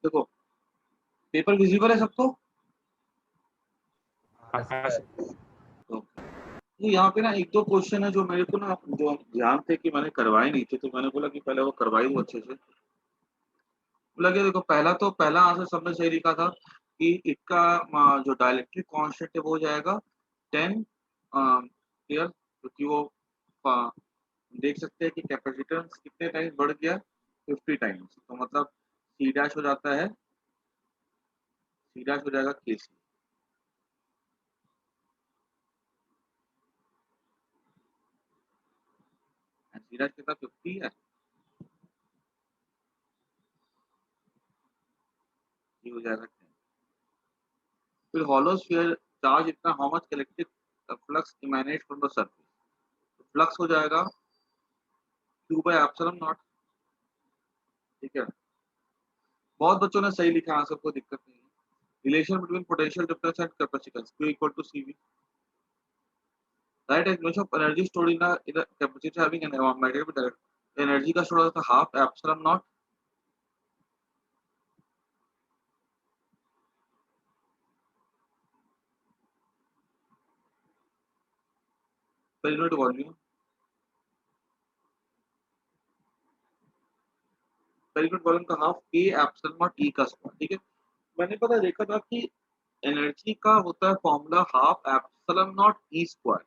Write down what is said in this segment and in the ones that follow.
देखो paper visible है सबको? तो यहाँ पे ना एक दो क्वेश्चन है जो मेरे को ना जो ध्यान थे कि मैंने करवाए नहीं थे, तो मैंने बोला कि पहले वो करवाई दूं अच्छे से। बोला कि देखो पहला आंसर सबने सही लिखा था कि इसका जो डाइलेक्ट्रिक कांस्टेंट है वो हो जाएगा 10 एयर, क्योंकि वो आ, देख सकते हैं कि कैपेसिटेंस कितने टाइम्स बढ़ गया, 50 टाइम्स, तो मतलब सी डैश हो जाता है, सी डैश हो जाएगा के सी। सी डैश कितना 50 है, ये हो जाएगा 10। फिर हॉलो स्फीयर चार्ज इतना, how much electric flux emanate from the surface, तो फ्लक्स हो जाएगा q बाय एप्सिलॉन नॉट। ठीक है, बहुत बच्चों ने सही लिखा आंसर, कोई दिक्कत नहीं है। Relation between potential difference and capacitance q equal to cv, right explanation of energy stored in the capacitor having an magnetic direct, energy का स्टोर होता है half epsilon naught. Per unit volume, per unit volume का half a epsilon naught e का square. ठीक है, मैंने पता देखा था कि एनर्जी का होता है formula half epsilon naught e square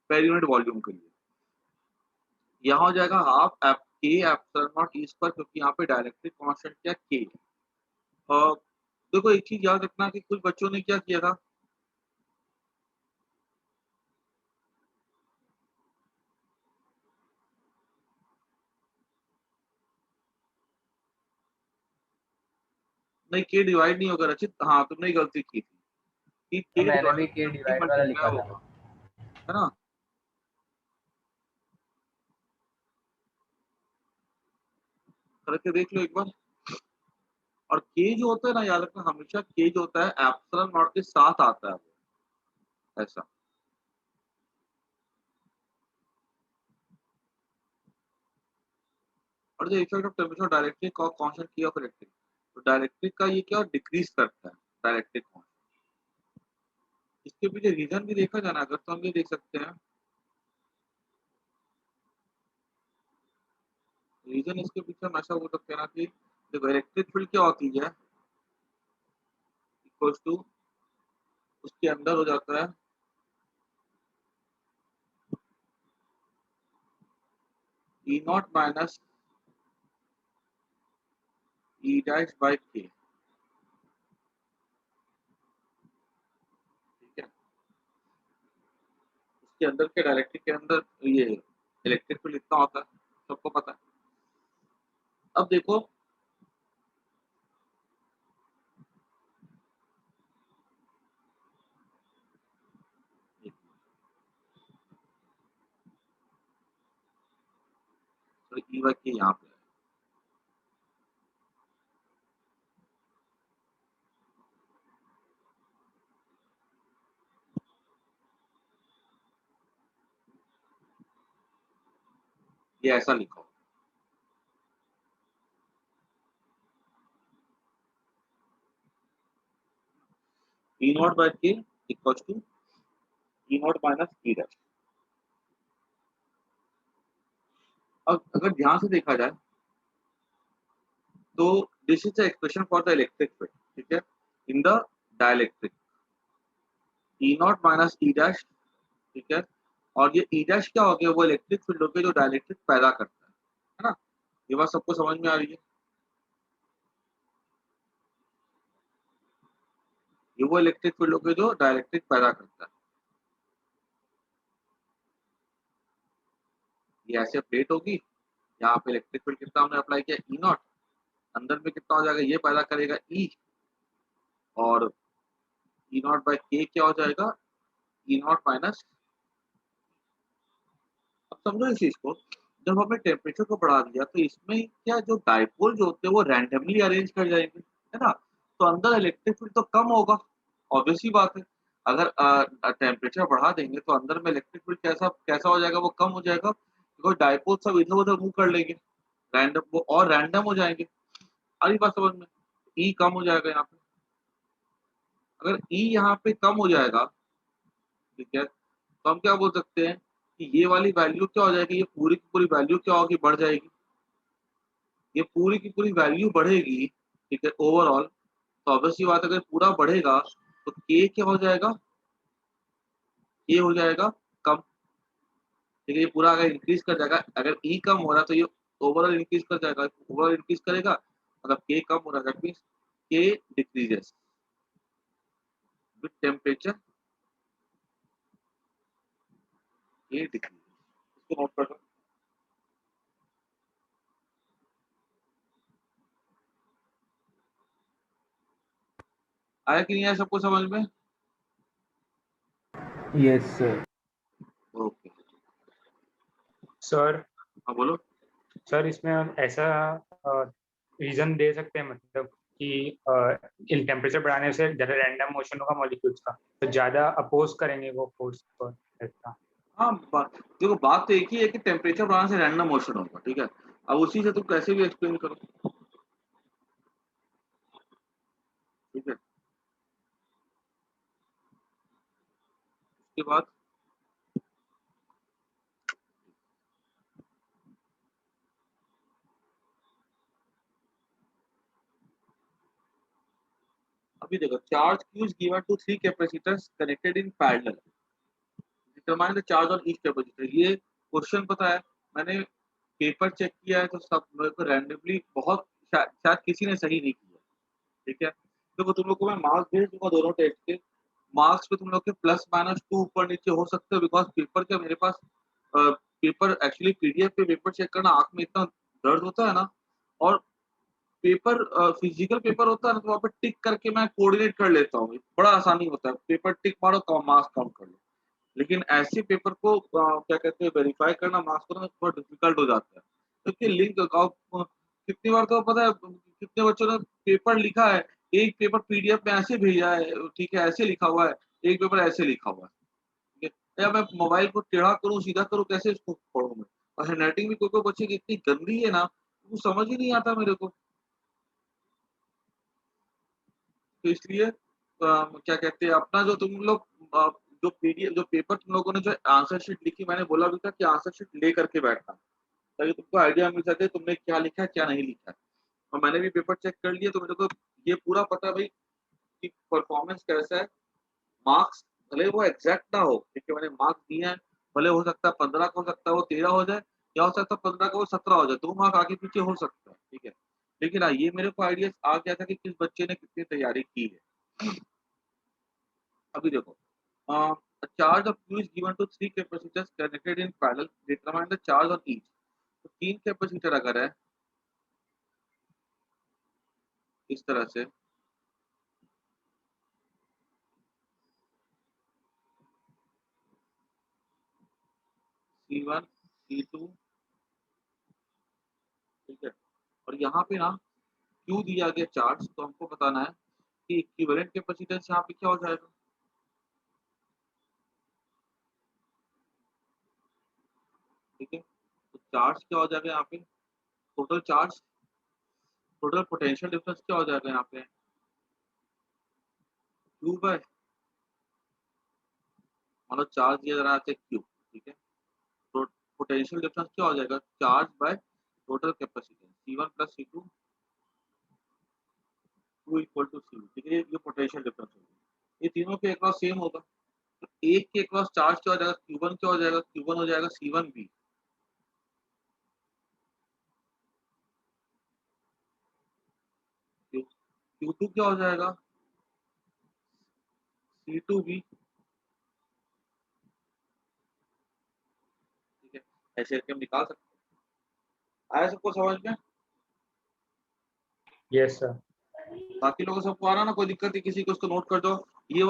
पर यूनिट वॉल्यूम के लिए, यहाँ हो जाएगा हाफ के एप्सिलॉन नॉट ई स्क्वायर, क्योंकि यहाँ पे डायरेक्ट्रिक कांस्टेंट क्या के है। और देखो एक चीज याद रखना कि कुछ बच्चों ने क्या किया था, नहीं के डिवाइड नहीं होगा रचित, हाँ तुमने गलती की थी कि के मैंने भी डिवाइड के करके डिवाइड वाला लिखा मल्टीप्लाई था, होगा, है ना। करके देख लो एक बार। और के जो होता है ना, याद रखना हमेशा के जो होता है एप्सिलॉन नॉट के साथ आता है वो, ऐसा। और जो इफेक्ट ऑफ टेम्परेचर डायरेक्ट्रिक और कांस्टेंट की ऑफ इलेक्ट्रिक, तो डायरेक्ट्रिक का ये क्या डिक्रीज करता है डायरेक्ट्रिक कांस्टेंट। इसके पीछे रीजन भी देखा जाना अगर, तो हम ये देख सकते हैं, रीजन इसके पीछे हम ऐसा बोल सकते हैं ना कि देखो इलेक्ट्रिक फील्ड क्या होती है, इक्वल्स टू उसके अंदर हो जाता है E naught minus E dash by K. ठीक है, उसके अंदर के डायरेक्ट्रिक के अंदर ये इलेक्ट्रिक फील्ड इतना होता है, सबको पता है। अब देखो तो ई बाई के यहाँ पे ये ऐसा लिखा हो, E naught by K equals to E naught minus E dash. अब अगर ध्यान से देखा जाए तो this is the expression for the electric field. ठीक है, in the dielectric E naught minus E dash. ठीक है, और ये ई डैश क्या हो गया, वो इलेक्ट्रिक फील्ड हो गया जो डायलेक्ट्रिक पैदा करता है ना। ये बात सबको समझ में आ रही है, ये वो इलेक्ट्रिक फील्ड हो गया जो डायलेक्ट्रिक पैदा करता है। ये ऐसे प्लेट होगी, यहाँ पे इलेक्ट्रिक फील्ड कितना हमने अप्लाई किया ई नॉट, अंदर में कितना हो जाएगा, ये पैदा करेगा ई, और ई नॉट बाई के क्या हो जाएगा, ई नॉट माइनस। अब समझो इस चीज को, जब हमने टेम्परेचर को बढ़ा दिया तो इसमें क्या जो डाइपोल जो होते हैं वो रैंडमली अरेंज कर जाएंगे, है ना, तो अंदर इलेक्ट्रिक फील्ड तो कम होगा, ऑब्वियस ही बात है। अगर टेम्परेचर बढ़ा देंगे तो अंदर में इलेक्ट्रिक फील्ड कैसा कैसा हो जाएगा, वो कम हो जाएगा, बिकॉज डाइपोल सब इधर उधर मूव कर लेंगे, रैंडम वो और रैंडम हो जाएंगे। आ रही बात समझ में। ई कम हो जाएगा यहाँ पे। अगर ई यहाँ पे कम हो जाएगा, ठीक है, तो हम क्या बोल सकते हैं कि ये वाली वैल्यू क्या हो जाएगी, ये पूरी की पूरी वैल्यू क्या होगी, बढ़ जाएगी। ये पूरी की पूरी वैल्यू बढ़ेगी, ठीक है, ओवरऑल। तो ऑब्वियसली बात, अगर पूरा बढ़ेगा तो के क्या हो जाएगा, ये हो जाएगा कम। ठीक है, ये पूरा अगर इंक्रीज कर जाएगा, अगर ई कम हो रहा है तो ये ओवरऑल इंक्रीज कर जाएगा, ओवरऑल इंक्रीज करेगा। मतलब के कम हो रहा है, दैट मीन्स के डिक्रीजेस विथ टेम्परेचर, के डिक्रीजेस। इसको नोट कर लो। आया कि नहीं आया सबको समझ में? Yes sir. ओके सर हाँ बोलो। सर इसमें हम ऐसा रीजन दे सकते हैं, मतलब कि इन टेम्परेचर बढ़ाने से ज़्यादा रैंडम मोशन होगा मॉलिक्यूल्स का, तो ज़्यादा अपोज करेंगे वो फोर्स को, ऐसा। हाँ देखो, बात तो एक ही है कि टेम्परेचर बढ़ाने से रैंडम मोशन होगा, ठीक है। अब उसी से तुम कैसे भी एक्सप्लेन करो, ठीक है। उसके बाद अभी देखो, charge Q is given to 3 capacitors connected in parallel, determine the charge on each capacitor. ये क्वेश्चन पता है, मैंने पेपर चेक किया है तो सब मेरे को रैंडमली बहुत शायद किसी ने सही नहीं किया, ठीक है। देखो, तुम लोग को मैं मार्क्स भेज दूंगा दोनों टेस्ट के। मार्क्स पे तुम लोग के +- 2 ऊपर नीचे हो सकते हो, बिकॉज पेपर क्या मेरे पास पेपर एक्चुअली पीडीएफ पे पेपर चेक करना आंख में इतना दर्द होता है ना। और पेपर फिजिकल पेपर होता है ना, तो वहाँ पे टिक करके मैं कोऑर्डिनेट कर लेता हूँ, बड़ा आसानी होता है, पेपर टिक मारो तो मार्क्स काउंट कर लो। लेकिन ऐसे पेपर को क्या कहते हैं, वेरीफाई करना मार्क्स को ना थोड़ा डिफिकल्ट हो जाता है, क्योंकि लिंक कितनी बार तो पता है कितने बच्चों ने पेपर लिखा है, एक पेपर पीडीएफ में ऐसे भेजा है, ठीक है, ऐसे लिखा हुआ है, एक पेपर ऐसे लिखा हुआ है, ठीक है। या मैं मोबाइल को टेढ़ा करूँ सीधा करूँ, कैसे इसको पढ़ूँ मैं? और हैंडराइटिंग भी कोई कोई बच्चे की इतनी गंदी है ना, वो समझ ही नहीं आता मेरे को। तो इसलिए क्या कहते हैं, अपना जो तुम लोग जो पीडीएफ जो पेपर तुम लोगों ने जो आंसर शीट लिखी, मैंने बोला भी था कि आंसर शीट ले करके बैठना, ताकि तुमको आइडिया मिल सके तुमने क्या लिखा है क्या नहीं लिखा है। और मैंने भी पेपर चेक कर लिया, तो मेरे को ये पूरा पता है भाई कि परफॉर्मेंस कैसा है। मार्क्स भले वो एग्जैक्ट ना हो, क्योंकि मैंने मार्क्स दिए हैं, भले हो सकता है 15 का हो सकता है वो 13 हो जाए, या हो सकता है 15 का वो 17 हो जाए, 2 मार्क आगे पीछे हो सकता है, ठीक है। लेकिन हाँ, ये मेरे को आइडिया आ गया था कि किस बच्चे ने कितनी तैयारी की है। अभी देखो, a charge of Q is given to 3 capacitors connected in parallel, determine the charge on each। तो 3 कैपेसिटर अगर है इस तरह से, C1 C2, ठीक है, और यहाँ पे ना Q दिया गया चार्ज, तो हमको बताना है कि इक्विवेलेंट कैपेसिटेंस यहाँ पे क्या हो जाएगा, ठीक है। तो चार्ज क्या हो जाएगा यहाँ पे, total charge, total potential difference क्या हो जाएगा यहाँ पे, Q बाय, मतलब चार्ज दिया जा रहा है Q, ठीक है। तो पोटेंशियल डिफरेंस क्या हो जाएगा, charge by total capacitance, C1 plus C2 2 equal to C, ठीक है। ये पोटेंशियल डिफरेंस होगा, ये तीनों के अक्रॉस सेम होगा। तो एक के अक्रॉस चार्ज क्या हो जाएगा, Q1 क्या हो जाएगा, Q1 हो जाएगा C1 भी, Q2 क्या हो जाएगा C2 भी, ठीक है। ऐसे करके हम निकाल सकते हैं। आया सबको समझ में? Yes sir. बाकी लोगों सबको आ रहा ना, कोई दिक्कत है किसी को, उसको नोट कर दो। ये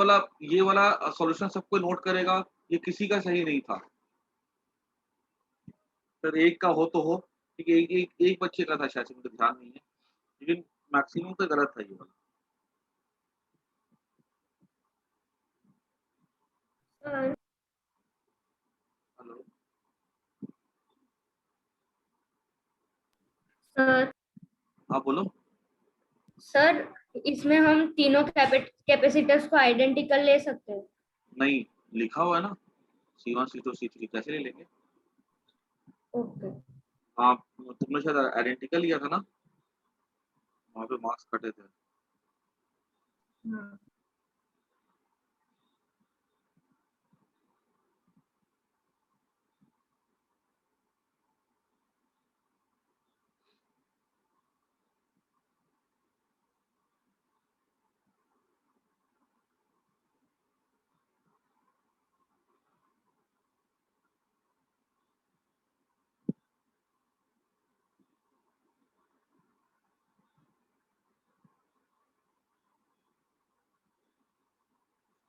वाला सॉल्यूशन सबको नोट करेगा, ये किसी का सही नहीं था। फिर एक का हो तो हो, ठीक है, एक बच्चे का था शायद से, मुझे ध्यान नहीं है, लेकिन मैक्सिमम का गलत था ये वाला। हेलो सर हाँ बोलो। सर इसमें हम तीनों कैपेसिटर्स को आइडेंटिकल ले सकते हैं? नहीं, लिखा हुआ है ना C1 C2 C3, कैसे ले लेंगे? ओके। हाँ, तुमने शायद आइडेंटिकल लिया था ना, वहाँ पे मार्क्स कटे थे। हाँ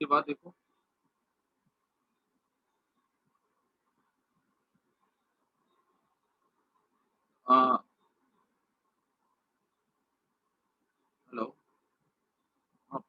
उसके बाद देखो हेलो, हाँ,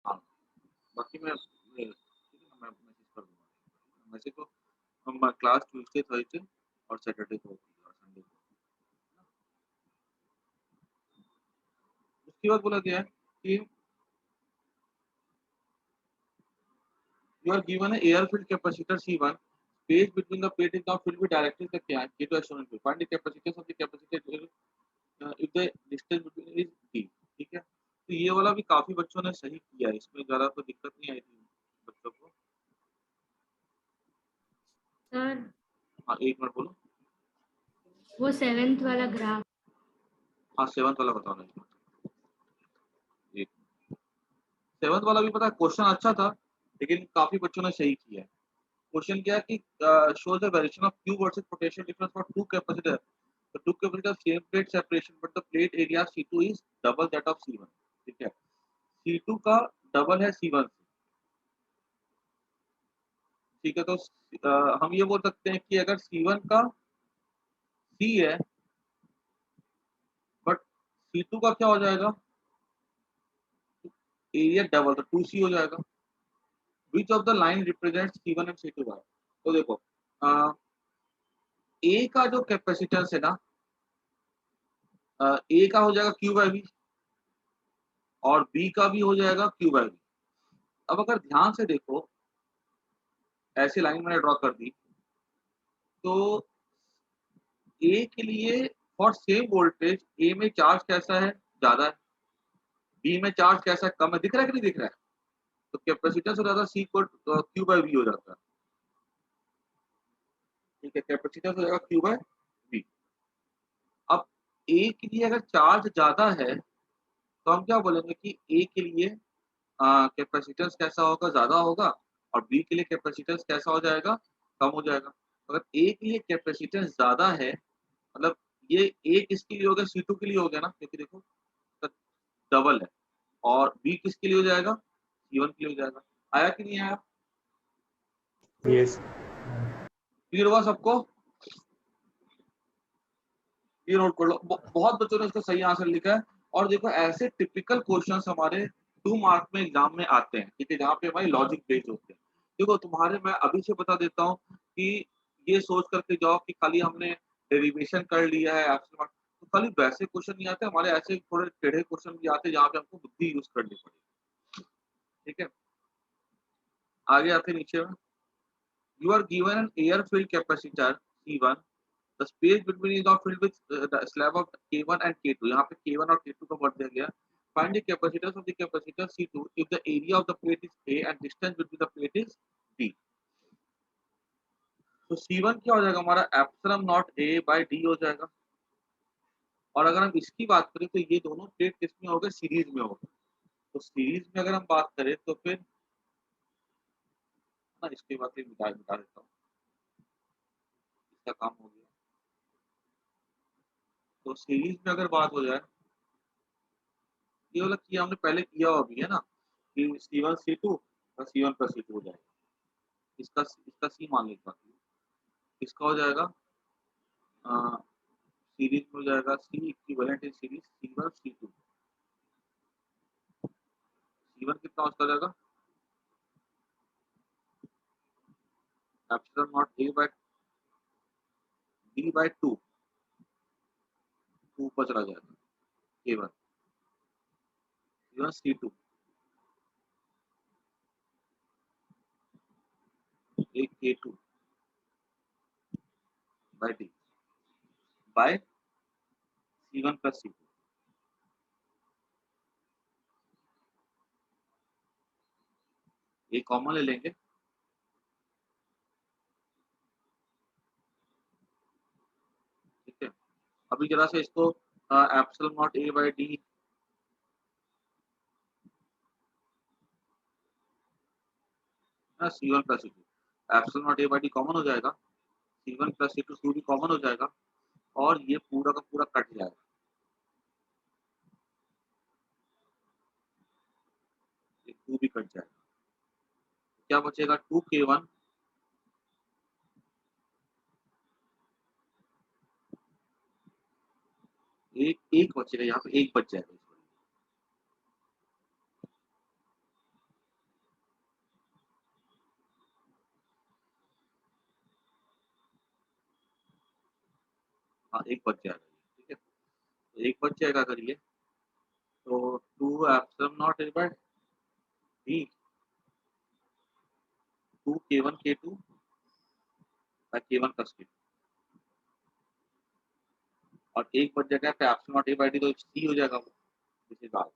हाँ, बाकी ठीक है ना, मैं मैसेज कर दूंगा। वैसे तो हम क्लास ट्यूसडे थर्सडे और सैटरडे को होती है और संडे को। उसके बाद बोला गया है कि you are given an air filled capacitor C1, space between the plate is now filled with directly the K2 as shown in find the capacitance of the capacitor if the distance between is D। ठीक है, तो ये वाला भी काफी बच्चों ने सही किया है, इसमें ज्यादा तो दिक्कत नहीं आई थी बच्चों को। सर हाँ, एक मिनट बोलो। वो 7th वाला ग्राफ। हाँ, 7th वाला बताओ ना। एक 7th वाला भी पता है क्वेश्चन अच्छा था, लेकिन काफी बच्चों ने सही किया है। क्वेश्चन क्या है कि show the variation of Q versus potential difference for two capacitors. The two capacitors same plate separation, but the plate area C2 is double that of C1। ठीक है, C2 का डबल है C1 से। ठीक है, तो हम ये बोल सकते हैं कि अगर C1 का C है बट C2 का क्या हो जाएगा, एरिया डबल, तो 2C हो जाएगा। Which of the line represents C1 and C2 by. तो देखो ए का जो कैपेसिटेंस है ना, ए का हो जाएगा Q बाय V और बी का भी हो जाएगा Q बाय V। अब अगर ध्यान से देखो, ऐसी लाइन मैंने ड्रॉ कर दी, तो ए के लिए फॉर सेम वोल्टेज ए में चार्ज कैसा है, ज्यादा है, बी में चार्ज कैसा है, कम है। दिख रहा है कि नहीं दिख रहा है? तो कैपेसिटेंस हो जाता है सी को क्यू बाय वी हो जाता है। ठीक है, कैपेसिटेंस हो जाएगा क्यू बाय वी। अब ए के लिए अगर चार्ज ज्यादा है तो हम क्या बोलेंगे कि ए के लिए कैपेसिटेंस कैसा होगा, ज्यादा होगा, और बी के लिए कैपेसिटेंस कैसा हो जाएगा, कम हो जाएगा। अगर ए के लिए कैपेसिटेंस ज्यादा है, मतलब ये ए किसके लिए हो गया, C2 के लिए हो गया ना, क्योंकि देखो डबल है, और बी किसके लिए हो जाएगा, C1 के लिए हो जाएगा। आया कि नहीं आया? यस। क्लियर हुआ सबको? ये नोट कर लो, बहुत बच्चों ने इसका सही आंसर लिखा है। और देखो ऐसे टिपिकल क्वेश्चंस हमारे 2 मार्क में एग्जाम में आते हैं, ठीक है, जहाँ पे हमारी लॉजिक बेस्ड होते हैं। देखो तुम्हारे, मैं अभी से बता देता हूँ कि ये सोच करके जाओ कि खाली हमने डेरिवेशन कर लिया है तो खाली वैसे क्वेश्चन नहीं आते हमारे, ऐसे थोड़े टेढ़े क्वेश्चन भी आते हैं जहाँ पे हमको बुद्धि यूज करनी पड़ेगी। ठीक है, आगे आते नीचे में, you are given an air field capacitor C1, the space between is now filled with the slab of K1 and K2। यहाँ पे K1 और K2 का वर्ड दिया गया। Find the capacitance of the capacitor C2 if the area of the plate is A and distance between the plate is D। तो C1 क्या हो जाएगा हमारा, epsilon naught A by D हो जाएगा। और अगर हम इसकी बात करें तो ये दोनों प्लेट किसमें हो गए, सीरीज में हो गए। तो सीरीज में अगर हम बात करें तो फिर ना इसके बाद फिर मिटा मिटा देता हूँ, इसका काम हो गया। तो सीरीज में अगर बात हो जाए, ये वाला किया हमने पहले किया हुआ भी है ना कि C1 C2 और C1 प्लस C2 हो जाएगा, इसका सी मान लेता हूँ, इसका हो जाएगा सीरीज में हो जाएगा सी equivalent in series C1 C2, C1 कितना उसका हो जाएगा epsilon naught A by D by 2 ऊपर चला जाएगा K1 C1 C2 एक K2 bye D bye C1 plus C2, ये कॉमन ले लेंगे, ठीक है। अभी जरा से इसको epsilon naught A by D C1 plus C2, epsilon naught A by D common हो जाएगा, C1 प्लस C2 भी कॉमन हो जाएगा और ये पूरा का पूरा कट जाएगा, ये 2 भी कट जाएगा, क्या बचेगा 2K1 एक बचेगा, यहाँ पे एक बच जाएगा, हाँ एक बच जाएगा, ठीक है। तो एक बच जाएगा अगर ये, तो 2 epsilon naught A by D 2K1 K2 by K1 plus K2 और एक बच जाएगा तो epsilon naught A by D तो C हो जाएगा वो, दिस इज ऑल।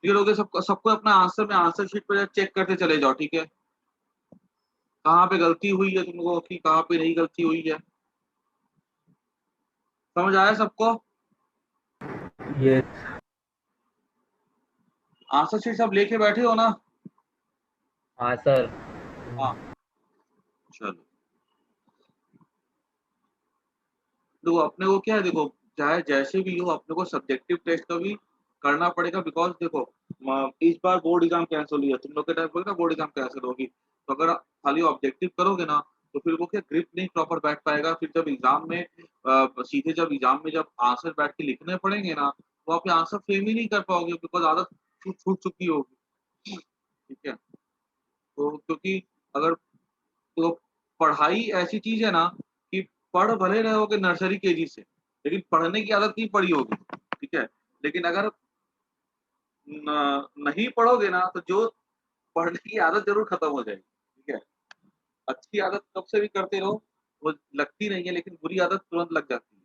क्लियर हो गया सबको? सबको अपना आंसर में आंसर शीट पर चेक करते चले जाओ, ठीक है, कहाँ पे गलती हुई है तुम लोगों की, कहाँ पे नहीं गलती हुई है, समझ आया सबको? ये आंसर शीट सब लेके बैठे हो ना? हाँ सर। हाँ चलो, देखो अपने को क्या है, देखो चाहे जैसे भी हो अपने को सब्जेक्टिव टेस्ट का भी करना पड़ेगा, बिकॉज देखो इस बार बोर्ड एग्जाम कैंसिल हुई है, तुम लोग के टाइम पर ना बोर्ड एग्जाम कैंसिल होगी, तो अगर खाली ऑब्जेक्टिव करोगे ना तो फिर वो क्या ग्रिप नहीं प्रॉपर बैठ पाएगा, फिर जब एग्जाम में सीधे जब एग्जाम में जब आंसर बैठ के लिखने पड़ेंगे ना तो आप आंसर फ्रेम ही नहीं कर पाओगे, बिकॉज आदत छूट छूट चुकी होगी, ठीक है। तो क्योंकि अगर तो पढ़ाई ऐसी चीज है ना कि पढ़ भले रहोगे नर्सरी केजी से, लेकिन पढ़ने की आदत नहीं पड़ी होगी, ठीक है। लेकिन अगर नहीं पढ़ोगे ना तो जो पढ़ने की आदत जरूर खत्म हो जाएगी, ठीक है। अच्छी आदत कब से भी करते रहो वो लगती नहीं है, लेकिन बुरी आदत तुरंत लग जाती है।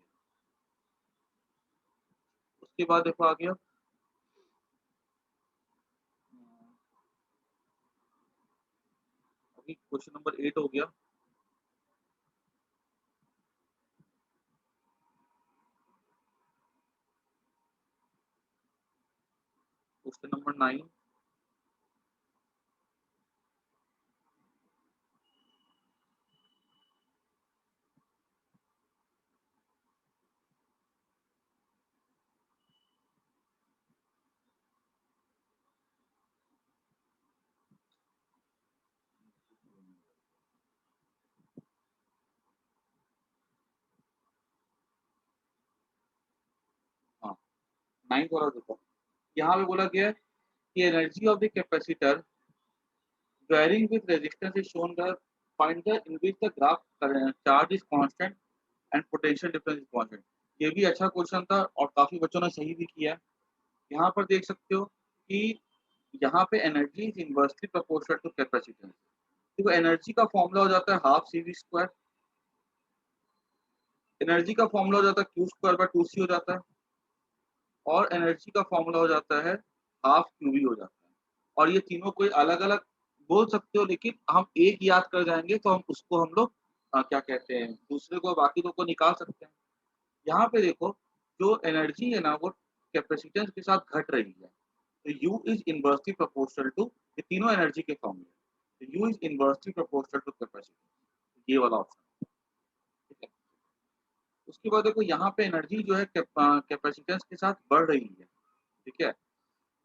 उसके बाद देखो आ गया अभी क्वेश्चन नंबर 8 हो गया, क्वेश्चन नंबर 9। हाँ 9 वाला देखो, यहाँ पे बोला गया है कि energy of the capacitor varying with resistance is shown the find the in which the graph charge is constant and potential difference is constant। ये भी अच्छा क्वेश्चन था और काफी बच्चों ने सही भी किया है। यहाँ पर देख सकते हो कि यहाँ पे energy is inversely proportional to capacitance. देखो एनर्जी का फॉर्मूला हो जाता है half C V square, energy का फॉर्मूला हो जाता है क्यू स्क्वायर बाय 2c हो जाता है, और एनर्जी का फॉर्मूला हो जाता है हाफ क्यू वी हो जाता है। और ये तीनों कोई अलग अलग बोल सकते हो, लेकिन हम एक याद कर जाएंगे तो हम उसको हम लोग क्या कहते हैं दूसरे को बाकी दो को निकाल सकते हैं। यहाँ पे देखो जो एनर्जी है ना वो कैपेसिटेंस के साथ घट रही है, तो U is inversely proportional to, ये तीनों एनर्जी के फॉर्मूले, तो U is inversely proportional to capacity, ये वाला ऑप्शन, ठीक है। उसके बाद देखो यहाँ पे एनर्जी जो है कैपेसिटेंस के साथ बढ़ रही है, ठीक है।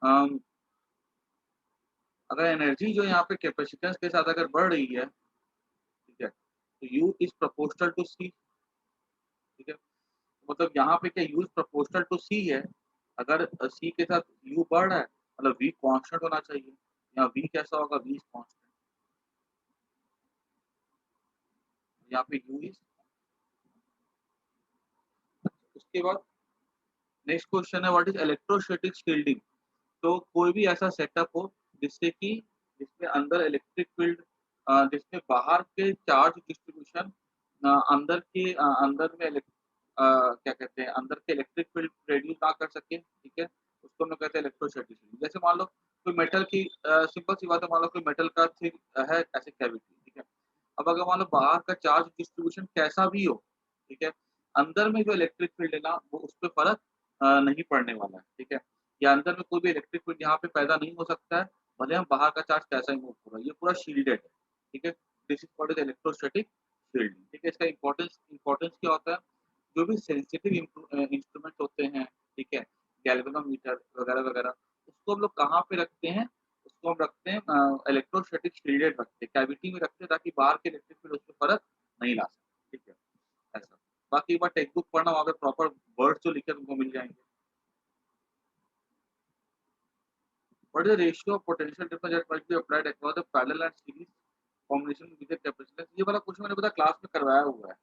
अम, अगर एनर्जी जो यहाँ पे कैपेसिटेंस के साथ अगर बढ़ रही है, ठीक है, तो U is proportional to C, ठीक है। मतलब यहाँ पे क्या U is proportional to C है, अगर C के साथ U बढ़ रहा है मतलब V कांस्टेंट होना चाहिए, यहाँ V कैसा होगा, V इज कांस्टेंट, यहाँ पे U इज। उसके बाद नेक्स्ट क्वेश्चन है व्हाट इज इलेक्ट्रोस्टैटिक शील्डिंग। तो कोई भी ऐसा सेटअप हो जिससे कि जिसमें अंदर इलेक्ट्रिक फील्ड, जिसमें बाहर के चार्ज डिस्ट्रीब्यूशन अंदर के अंदर में क्या कहते हैं, अंदर के इलेक्ट्रिक फील्ड प्रोड्यूस ना कर सके, ठीक है, उसको हम लोग कहते हैं इलेक्ट्रोस्टैटिक शील्डिंग। जैसे मान लो कोई मेटल की सिंपल सी बात है, मान लो कोई मेटल का थिंग है ऐसे कैविटी, ठीक है। अब अगर मान लो बाहर का चार्ज डिस्ट्रीब्यूशन कैसा भी हो, ठीक है, अंदर में जो इलेक्ट्रिक फील्ड है ना वो उस पर फर्क नहीं पड़ने वाला है, ठीक है। या अंदर में कोई भी इलेक्ट्रिक फील्ड यहाँ पे पैदा नहीं हो सकता है, भले हम बाहर का चार्ज कैसा ही मूव हो रहा है, ये पूरा शील्डेड है, ठीक है। This is called as electrostatic shielding, ठीक है। इसका इंपॉर्टेंस क्या होता है, जो भी सेंसिटिव इंस्ट्रूमेंट होते हैं, ठीक है, गैल्वेनोमीटर वगैरह वगैरह, उसको हम लोग कहाँ पे रखते हैं, उसको हम रखते हैं इलेक्ट्रोस्टैटिक शील्डेड रखते हैं, कैविटी में रखते हैं, ताकि बाहर के इलेक्ट्रिक फील्ड उस पर फर्क नहीं ला सके, ठीक है, ऐसा। बाकी एक बार टेक्स्ट बुक पढ़ना, वहाँ पे प्रॉपर वर्ड्स जो लिखे तुमको मिल जाएंगे। What is the ratio of potential difference that must be applied across the parallel and series combination with the capacitance? ये वाला क्वेश्चन मैंने पता क्लास में करवाया हुआ है,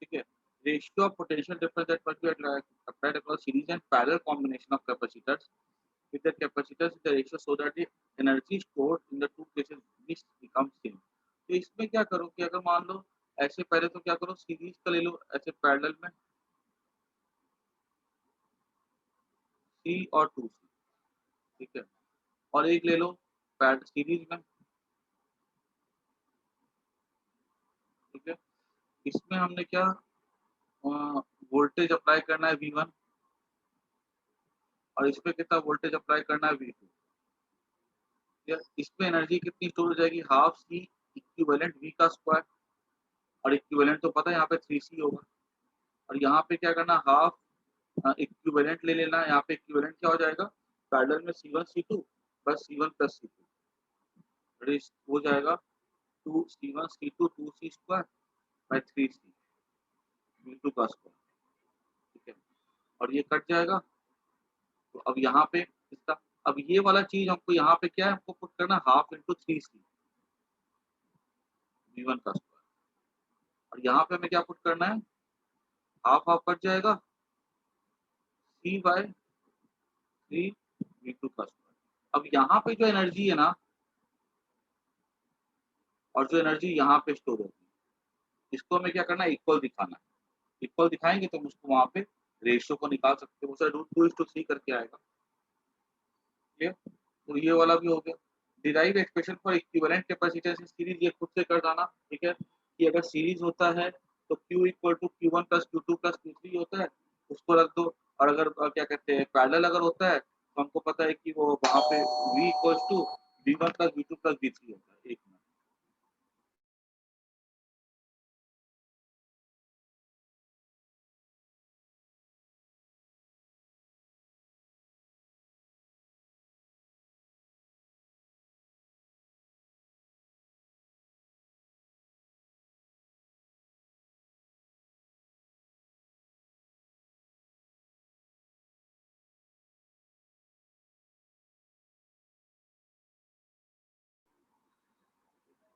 ठीक है। Ratio of potential difference that must be applied across series and parallel combination of capacitors with the capacitors in the ratio so that the energy stored in the two cases which becomes same। तो इसमें क्या करो कि अगर मान लो ऐसे, पहले तो क्या करो सीरीज का ले लो, ऐसे पैरेलल में C और 2C, ठीक है, और एक ले लो सीरीज में, ठीक है। इसमें हमने क्या वोल्टेज अप्लाई करना है V1 और इसमें कितना वोल्टेज अप्लाई करना है V2, इसमें एनर्जी कितनी स्टोर हो जाएगी, हाफ C इक्विवेलेंट V का स्क्वायर, और इक्विवेलेंट तो पता है यहाँ पे 3C होगा, और यहाँ पे क्या करना, हाफ इक्विवेलेंट ले लेना, यहाँ पे इक्विवेलेंट क्या हो जाएगा, पैरेलल में C1 C2 बस C1 प्लस C2 हो जाएगा 2C1 C2 2C square by 3C V2 का स्क्वायर, ठीक है, और ये कट जाएगा। तो अब यहाँ पे इसका, अब ये वाला चीज हमको यहाँ पे क्या है, हमको पुट करना हाफ इंटू 3C V1 का स्क्वायर, और यहाँ पे हमें क्या पुट करना है, हाफ हाफ कट जाएगा C बाय 3 V2 का स्क्वायर। अब यहाँ पे जो एनर्जी है ना, और जो एनर्जी यहाँ पे स्टोर होगी, इसको हमें क्या करना है, इक्वल दिखाना है। इक्वल दिखाएंगे तो हम उसको वहाँ पे रेशियो को निकाल सकते हैं, उसे √2:3 करके आएगा, ठीक है। तो ये वाला भी हो गया। Derive expression for equivalent capacitance in series, ये खुद से कर जाना, ठीक है, कि अगर सीरीज होता है तो Q equal to Q1 plus Q2 plus Q3 होता है, उसको रख दो। और अगर क्या कहते हैं पैरेलल अगर होता है तो हमको पता है कि वो वहाँ पे V equal to V1 plus V2 plus V3 होता है। एक मिनट,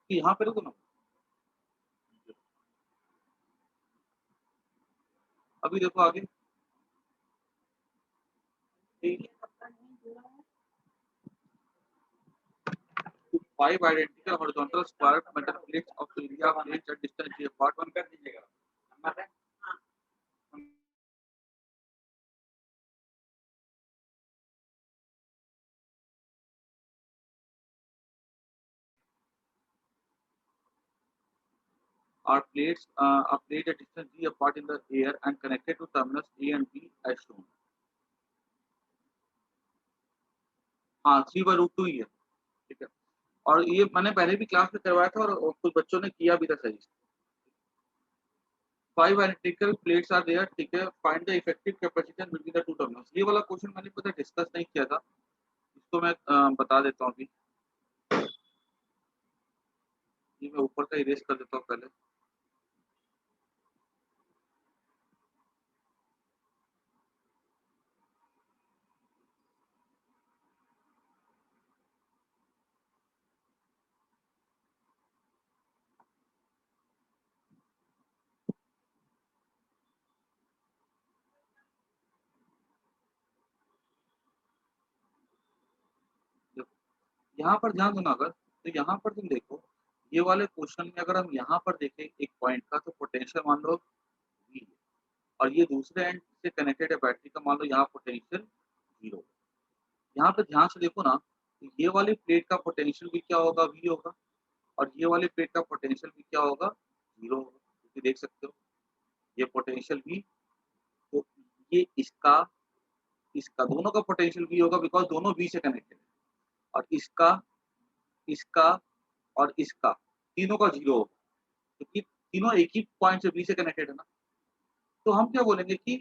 यहाँ पे रुको ना, अभी देखो आगे, 5 identical horizontal square metal plates of area plates at distance G apart, one कर दीजिएगा। are placed at distance d apart in the air and connected to terminals a and b as shown. हाँ 3/√2 ही है, ठीक है। और ये मैंने पहले भी क्लास में करवाया था और कुछ बच्चों ने किया भी था सही से। 5 identical plates are there, ठीक है। Find the effective capacitance between the two terminals. ये वाला क्वेश्चन मैंने पता डिस्कस नहीं किया था, इसको मैं बता देता हूँ अभी। ये मैं ऊपर का इरेज कर देता हूँ पहले। यहाँ पर ध्यान दो ना, अगर तो यहाँ पर तुम देखो, ये वाले क्वेश्चन में अगर हम यहाँ पर देखें एक पॉइंट का, तो पोटेंशियल मान लो V है और ये दूसरे एंड से कनेक्टेड है बैटरी का, मान लो यहाँ पोटेंशियल 0 है। यहाँ पे ध्यान से देखो ना, तो ये वाली प्लेट का पोटेंशियल भी क्या होगा, V होगा, और ये वाली प्लेट का पोटेंशियल भी क्या होगा, 0 होगा। क्योंकि देख सकते हो ये पोटेंशियल V, तो ये इसका दोनों का पोटेंशियल V होगा, बिकॉज दोनों V से कनेक्टेड है, और इसका और इसका तीनों का 0 होगा, क्योंकि तीनों एक ही पॉइंट से V से कनेक्टेड है ना। तो हम क्या बोलेंगे कि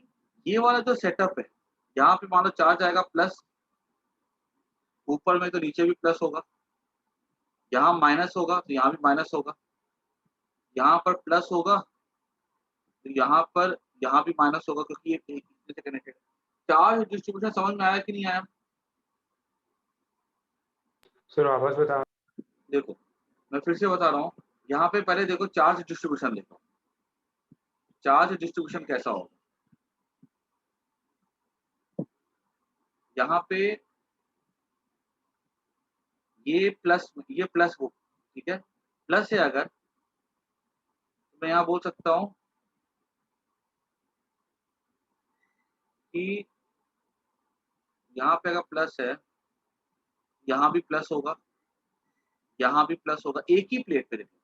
ये वाला जो सेटअप है, यहाँ पे मान लो चार्ज आएगा प्लस, ऊपर में तो नीचे भी प्लस होगा, यहाँ माइनस होगा तो यहाँ भी माइनस होगा, यहाँ पर प्लस होगा तो यहाँ भी माइनस होगा, क्योंकि ये एक दूसरे से कनेक्टेड है। चार्ज डिस्ट्रीब्यूशन समझ में आया कि नहीं आया? सर वापस बताओ। देखो मैं फिर से बता रहा हूँ, यहाँ पे पहले देखो चार्ज डिस्ट्रीब्यूशन देखो, चार्ज डिस्ट्रीब्यूशन कैसा होगा। यहाँ पे ये प्लस हो, ठीक है, प्लस है अगर, तो मैं यहाँ बोल सकता हूँ कि यहाँ पे अगर प्लस है, यहाँ भी प्लस होगा, यहाँ भी प्लस होगा, एक ही प्लेट पे देखो,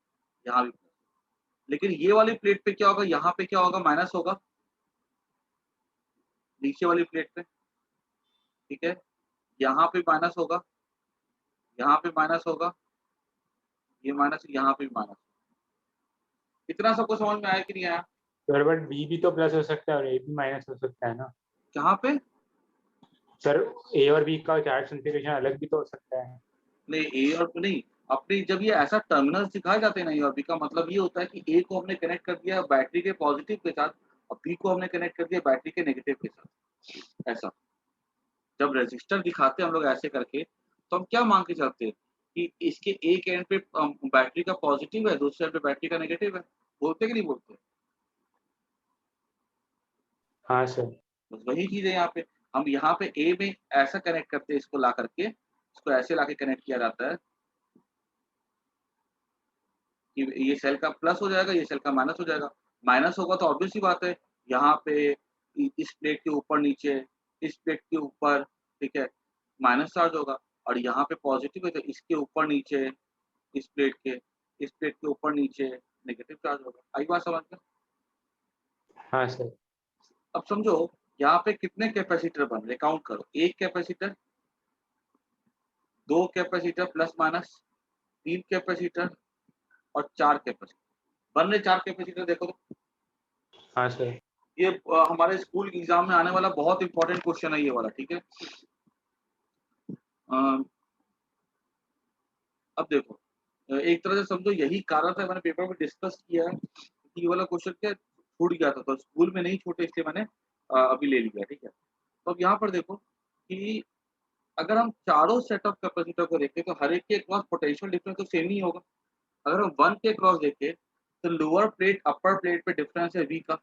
यहाँ भी प्लस। लेकिन ये वाली प्लेट पे क्या होगा, यहाँ पे क्या होगा, माइनस होगा, नीचे वाली प्लेट पे, ठीक है, यहाँ पे माइनस होगा, यहाँ पे माइनस होगा, ये माइनस, यहाँ पे भी माइनस। इतना सबको समझ में आया कि नहीं आया? सर बट बी भी तो प्लस हो सकता है और ए भी माइनस हो सकता है ना। कहाँ पे? सर ए और बी का चार्ज कॉन्फ़िगरेशन अलग भी तो हो सकता है। नहीं, ए और नहीं, अपने जब ये ऐसा टर्मिनल्स दिखाए जाते हैं ना, ए और बी का मतलब ये होता है कि ए को हमने कनेक्ट कर दिया बैटरी के पॉजिटिव के साथ और बी को हमने कनेक्ट कर दिया बैटरी के नेगेटिव के साथ। ऐसा जब रेजिस्टर दिखाते हैं हम लोग ऐसे करके, तो हम क्या मान के चलते हैं कि इसके एक एंड पे बैटरी का पॉजिटिव है, दूसरे एंड पे बैटरी का नेगेटिव है। बोलते कि नहीं बोलते? हाँ सर। बस वही चीज है यहाँ पे। हम यहाँ पे ए में ऐसा कनेक्ट करते हैं, इसको ला करके, इसको ऐसे लाके कनेक्ट किया जाता है कि ये सेल का प्लस हो जाएगा, ये सेल का माइनस हो जाएगा। माइनस होगा तो ऑब्वियस सी बात है, यहाँ पे इस प्लेट के ऊपर नीचे, इस प्लेट के ऊपर, ठीक है, माइनस चार्ज होगा, और यहाँ पे पॉजिटिव है तो इसके ऊपर नीचे, इस प्लेट के ऊपर नीचे नेगेटिव चार्ज होगा। आई बात समझ में? हाँ सर। अब समझो यहाँ पे कितने कैपेसिटर बन रहे, काउंट करो। एक कैपेसिटर, दो कैपेसिटर प्लस माइनस, तीन कैपेसिटर और चार कैपेसिटर बन रहे। चार कैपेसिटर देखो तो। हाँ सर। ये हमारे स्कूल एग्जाम में आने वाला बहुत इंपॉर्टेंट क्वेश्चन है ये वाला, ठीक है। अब देखो, एक तरह से समझो यही कारण था, मैंने पेपर में डिस्कस किया है कि ये वाला क्वेश्चन क्या छूट गया था, तो स्कूल में नहीं छूटे, इसलिए मैंने अभी ले लिया, ठीक है। तो अब यहाँ पर देखो कि अगर हम चारों सेट ऑफ कैपेसिटर को देखें तो हर एक के क्रॉस पोटेंशियल डिफरेंस तो सेम ही होगा। अगर हम वन के क्रॉस देखें तो लोअर प्लेट अपर प्लेट पे डिफरेंस है वी का।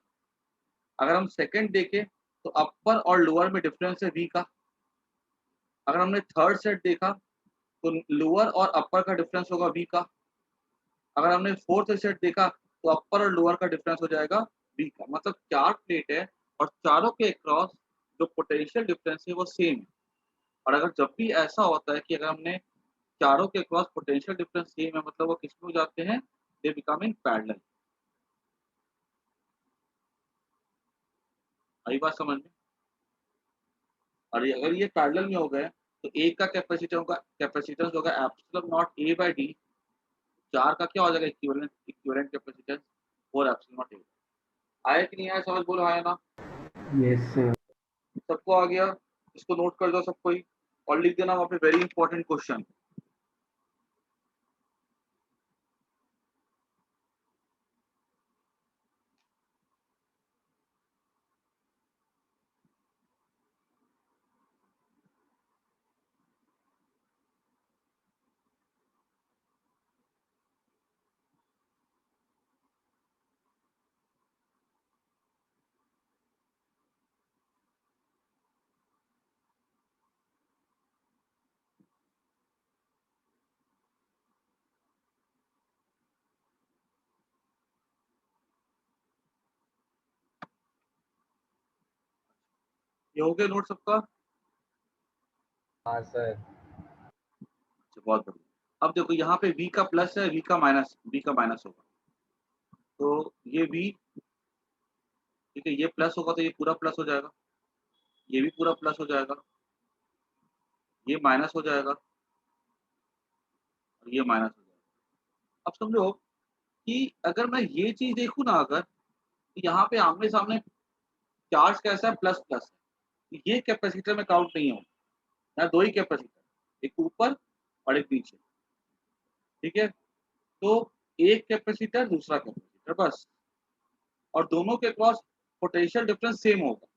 अगर हम सेकंड देखें तो अपर और लोअर में डिफरेंस है वी का। अगर हमने थर्ड सेट देखा तो लोअर और अपर का डिफरेंस होगा वी का। अगर हमने फोर्थ सेट देखा तो अपर और लोअर का डिफरेंस हो जाएगा वी का। मतलब चार प्लेट है और चारों के अक्रॉस जो पोटेंशियल डिफरेंस है वो सेम है। और अगर जब भी ऐसा होता है कि अगर हमने चारों के अक्रॉस पोटेंशियल डिफरेंस सेम है, मतलब वो किस में हो जाते हैं, दे बिकम इन पैरेलल। आई बात समझ में? और अगर ये पैरेलल में हो गए तो एक का कैपेसिटेंस होगा epsilon naught A by D, 4 का क्या हो जाएगा equivalent capacitance 4 epsilon naught A. आया कि नहीं आया समझ, बोलो हाँ या ना? Yes sir. सबको आ गया? इसको नोट कर दो सबको ही और लिख देना वहाँ पे वेरी इंपॉर्टेंट क्वेश्चन। ये हो गया नोट सबका? हाँ सर। अच्छा, बहुत बढ़िया। अब देखो यहाँ पे v का प्लस है, v का माइनस होगा, तो ये v, ठीक है, ये प्लस होगा तो ये पूरा प्लस हो जाएगा, ये भी पूरा प्लस हो जाएगा, ये माइनस हो जाएगा और ये माइनस हो जाएगा। अब समझो कि अगर मैं ये चीज देखूँ ना, अगर तो यहाँ पे आमने सामने चार्ज कैसा है, प्लस प्लस है, ये कैपेसिटर में काउंट नहीं होगा। यहाँ दो ही कैपेसिटर, एक ऊपर और एक नीचे, ठीक है, तो एक कैपेसिटर दूसरा कैपेसिटर बस, और दोनों के क्रॉस पोटेंशियल डिफरेंस सेम होगा,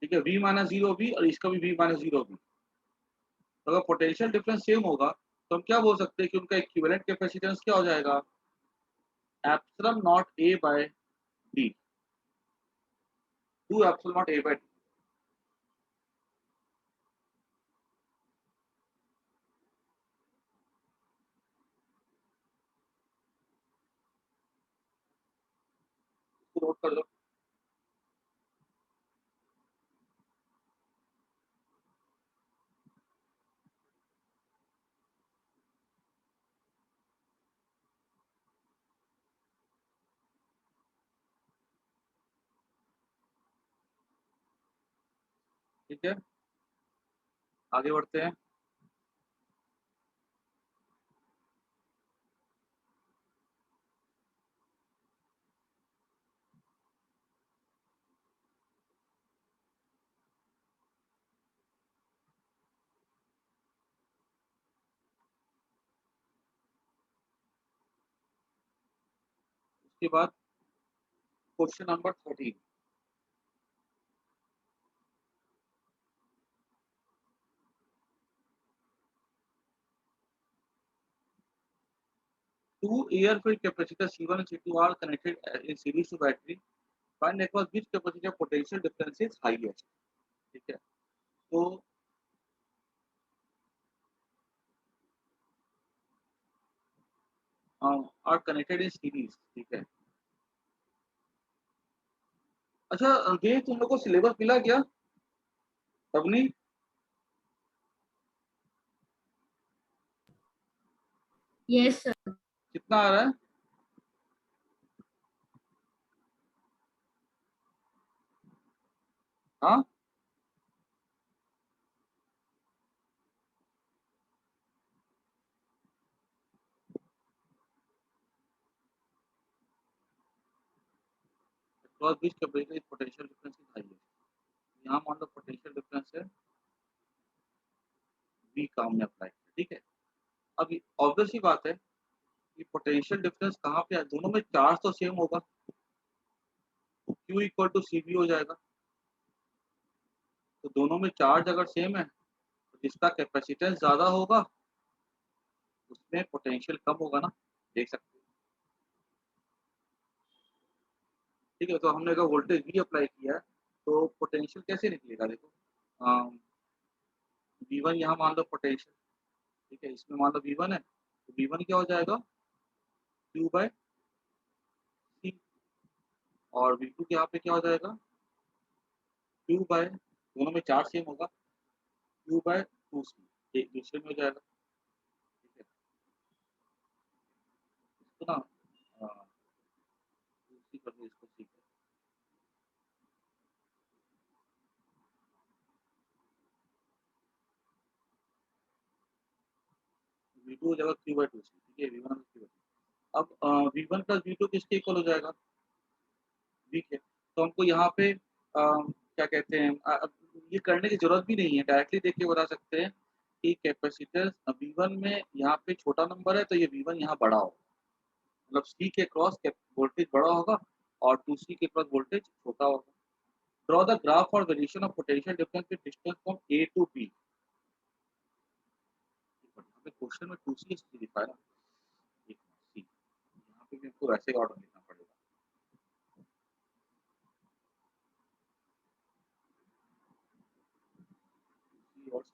ठीक है, v माइनस जीरो भी और इसका भी v माइनस जीरो भी। तो अगर पोटेंशियल डिफरेंस सेम होगा तो हम क्या बोल सकते हैं कि उनका इक्विवेलेंट कैपेसिटेंस क्या हो जाएगा, epsilon naught A by D, 2 epsilon naught A by D. इसको नोट कर दो। ठीक है, आगे बढ़ते हैं। उसके बाद question number 13, two air filled capacitors C1 and C2 are connected in series to battery. Find across which capacitor potential difference is highest. ठीक है, तो are connected in series, ठीक है। अच्छा, ये तुम लोग को सिलेबस मिला क्या अवनी? Yes sir. कितना आ रहा है? हाँ, across which capacitor is potential difference is highest। यहाँ मान लो पोटेंशियल डिफरेंस है V का हमने अप्लाई किया, ठीक है। अब ऑब्वियस सी बात है कि पोटेंशियल डिफरेंस कहाँ पे है, दोनों में चार्ज तो सेम होगा, तो Q equal to C V हो जाएगा। तो दोनों में चार्ज अगर सेम है तो जिसका कैपेसिटेंस ज्यादा होगा उसमें पोटेंशियल कम होगा ना, देख सकते हो। ठीक है, तो हमने अगर वोल्टेज V अप्लाई किया है तो पोटेंशियल कैसे निकलेगा, देखो V1 यहाँ मान लो पोटेंशियल, ठीक है, इसमें मान लो V1 है तो V1 क्या हो जाएगा, Q बाय सी, और V2 के यहाँ पे क्या हो जाएगा, Q बाय, दोनों में चार्ज सेम होगा, Q बाय 2C, एक दूसरे में हो जाएगा। ठीक है, इसको ना 2C कर दो, इसको C कर, V2 हो जाएगा Q/2C, ठीक है, V1 Q/2। अब V1 प्लस V2 किसके इक्वल हो जाएगा? V के। तो हमको यहाँ पे क्या कहते हैं, अब ये करने की जरूरत भी नहीं है, डायरेक्टली देख के बता सकते हैं कि कैपेसिटेंस V1 में यहाँ पे छोटा नंबर है तो ये V1 यहाँ बड़ा होगा, मतलब C के क्रॉस वोल्टेज बड़ा होगा और 2C के क्रॉस वोल्टेज छोटा होगा। Draw the graph for variation of potential difference with distance from A to B। Question में 2C इसलिए लिखा है ना, एक C, यहाँ पे भी हमको वैसे ही ऑर्डर लिखना पड़ेगा। C और C,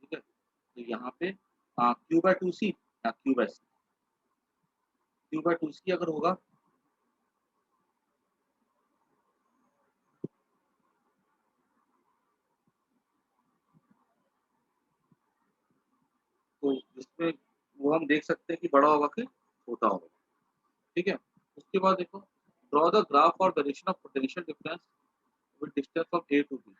ठीक है, तो यहाँ पे Q/2C या Q/C, Q/2C अगर होगा तो इसमें वो हम देख सकते हैं कि बड़ा होगा कि छोटा होगा, ठीक है। उसके बाद देखो, draw the graph for direction of potential difference with distance of A to B।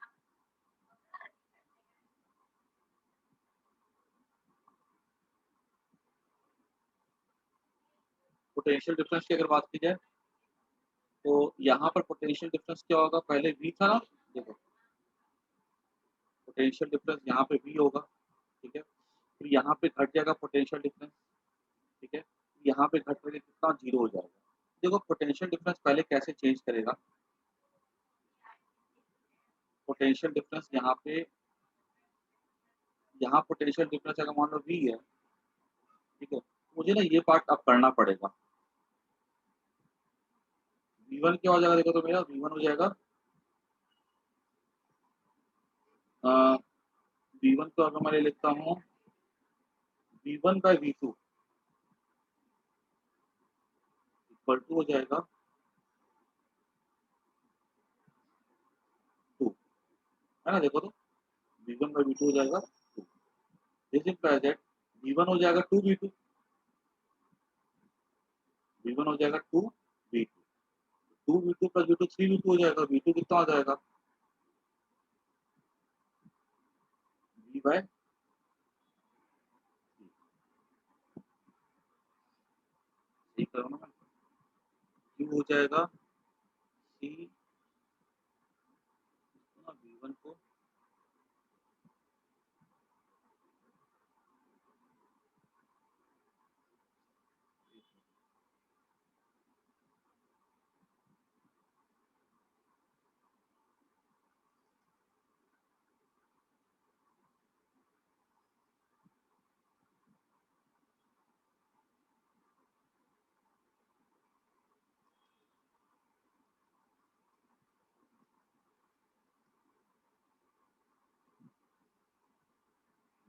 Potential difference की अगर बात की जाए तो यहाँ पर पोटेंशियल डिफरेंस क्या होगा, पहले V था ना, देखो पोटेंशियल डिफरेंस यहाँ पे V होगा, ठीक है, फिर यहाँ पे घट जाएगा पोटेंशियल डिफरेंस, ठीक है, यहाँ पे घट करके कितना 0 हो जाएगा। देखो पोटेंशियल डिफरेंस पहले कैसे चेंज करेगा, पोटेंशियल डिफरेंस यहाँ पे, यहाँ पोटेंशियल डिफरेंस अगर मान लो V है, ठीक है, मुझे ना ये पार्ट अब करना पड़ेगा। V1 क्या हो जाएगा, देखो तो मेरा V1 हो जाएगा V1 को अगर मैं लिखता हूँ V1/V2 इक्वल टू हो जाएगा 2, है ना, देखो तो V1/V2 हो जाएगा 2। दिस इंप्लाइज दैट V1 हो जाएगा 2V2, V1 हो जाएगा 2V2, 2V2 plus V2 3V2 हो जाएगा, V2 कितना हो जाएगा V/, सही करो ना, Q हो जाएगा C V1 को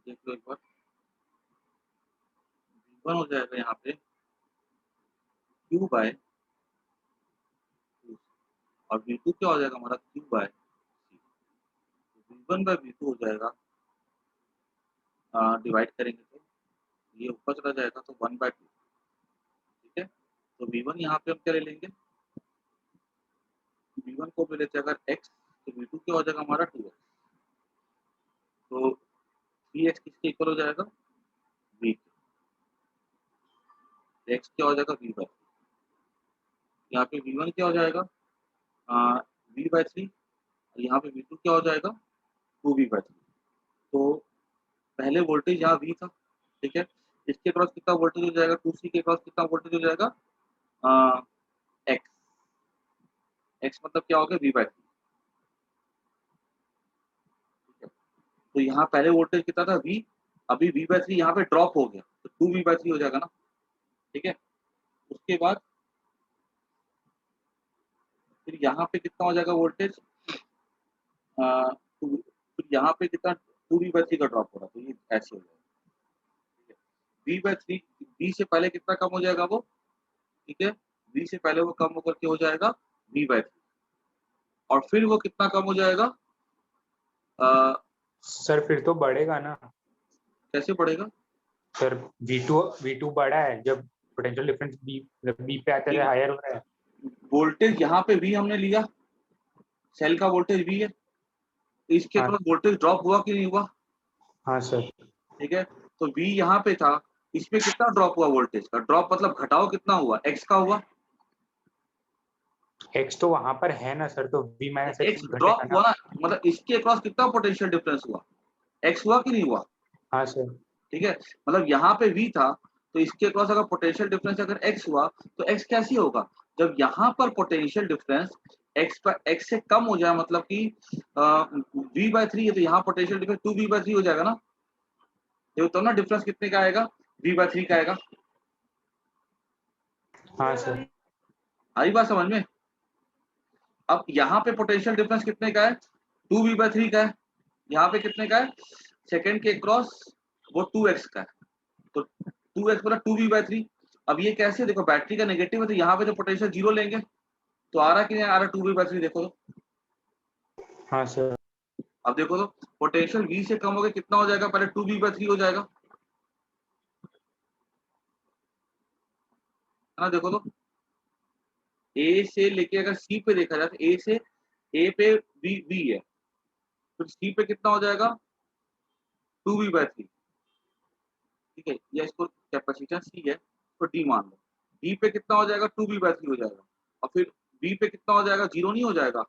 देख लो एक बार, V1 हो जाएगा यहाँ पे Q/2 और V2 क्या हो जाएगा हमारा Q/C, V1/V2 हो जाएगा, डिवाइड करेंगे तो ये ऊपर चला जाएगा तो 1/2, ठीक है। तो V1 यहाँ पे हम क्या ले लेंगे, V1 को भी लेते हैं अगर x, तो V2 क्या हो जाएगा हमारा 2x, तो 3x किसके इक्वल हो जाएगा V के, x क्या हो जाएगा V/, यहाँ पे V1 क्या हो जाएगा V/3, और यहाँ पे V2 क्या हो जाएगा 2V/3। तो पहले वोल्टेज यहाँ V था, ठीक है, इसके क्रॉस कितना वोल्टेज हो जाएगा, 2C के क्रॉस कितना वोल्टेज हो जाएगा x, x मतलब क्या हो गया V/3, ठीक है। तो यहाँ पहले वोल्टेज कितना था V, अभी V/3 यहाँ पे ड्रॉप हो गया तो 2V/3 हो जाएगा ना, ठीक है। उसके बाद फिर यहाँ पे कितना हो जाएगा वोल्टेज, फिर यहाँ पे कितना 2V/3 का ड्रॉप हो रहा है तो ये ऐसे हो जाएगा, ठीक है। V/3 V से पहले कितना कम हो जाएगा वो, ठीक है, V से पहले वो कम होकर के हो जाएगा V/3, और फिर वो कितना कम हो जाएगा, सर फिर तो बढ़ेगा ना कैसे बढ़ेगा, सर, V2 बड़ा है जब पोटेंशियल डिफरेंस B पे आता है, हायर हो रहा है। वोल्टेज यहाँ पे V हमने लिया, सेल का वोल्टेज V है, तो इसके हाँ क्रॉस वोल्टेज ड्रॉप हुआ कि नहीं हुआ, हाँ सर। ठीक है, तो V यहाँ पे था, इसमें कितना ड्रॉप हुआ वोल्टेज का? ड्रॉप मतलब घटाव कितना हुआ? X का हुआ। एक्स तो वहां पर है ना सर, तो V minus X x drop घटेगा हुआ ना। ना, मतलब इसके अक्रॉस कितना पोटेंशियल डिफरेंस हुआ? X हुआ कि नहीं हुआ? हाँ सर। ठीक है, मतलब यहाँ पे V था, तो इसके अक्रॉस अगर पोटेंशियल डिफरेंस अगर X हुआ, तो X कैसी होगा? जब यहाँ पर पोटेंशियल डिफरेंस X से कम हो जाए, मतलब कि V/3 है, तो यहाँ पोटेंशियल डिफरेंस 2V/3 हो जाएगा ना। ये तो ना डिफरेंस कितने का आएगा? V/3 का आएगा। हाँ सर। आई बात समझ में? अब यहाँ पे पोटेंशियल डिफरेंस कितने का है? 2V/3 का है। यहाँ पे कितने का है? सेकंड के क्रॉस वो 2x का है, तो 2x मतलब 2V/3। अब ये कैसे, देखो बैटरी का नेगेटिव है, तो यहाँ पे तो पोटेंशियल जीरो लेंगे, तो आ रहा कि नहीं आ रहा 2V/3? देखो तो, हाँ सर। अब देखो तो पोटेंशियल V से कम हो गया, कितना हो जाएगा? पहले 2V/3 हो जाएगा, है ना। देखो तो A से लेके अगर C पे देखा जाए, तो A पे V है, तो C पे कितना हो जाएगा? 2V/3। ठीक है, या इसको कैपेसिटेंस C है तो D मान लो। D पे कितना हो जाएगा? 2V/3 हो जाएगा, और फिर V पे कितना हो जाएगा? जीरो नहीं हो जाएगा?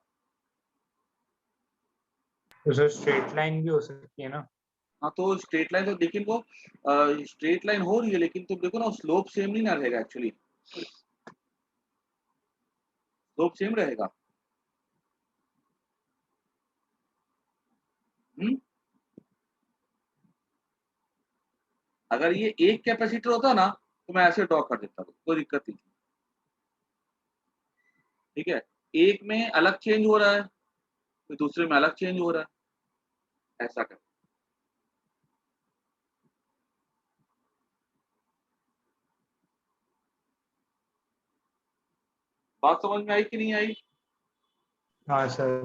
तो सर स्ट्रेट लाइन भी हो सकती है ना। हाँ, तो स्ट्रेट लाइन तो, लेकिन वो स्ट्रेट लाइन हो रही है, लेकिन तुम देखो ना, स्लोप सेम नहीं ना रहेगा एक्चुअली। स्लोप सेम रहेगा। हम्म, अगर ये एक कैपेसिटर होता ना, तो मैं ऐसे ड्रॉ कर देता, कोई दिक्कत नहीं। ठीक है, एक में अलग चेंज हो रहा है, फिर दूसरे में अलग चेंज हो रहा है, ऐसा कर। बात समझ में आई कि नहीं आई? हाँ सर।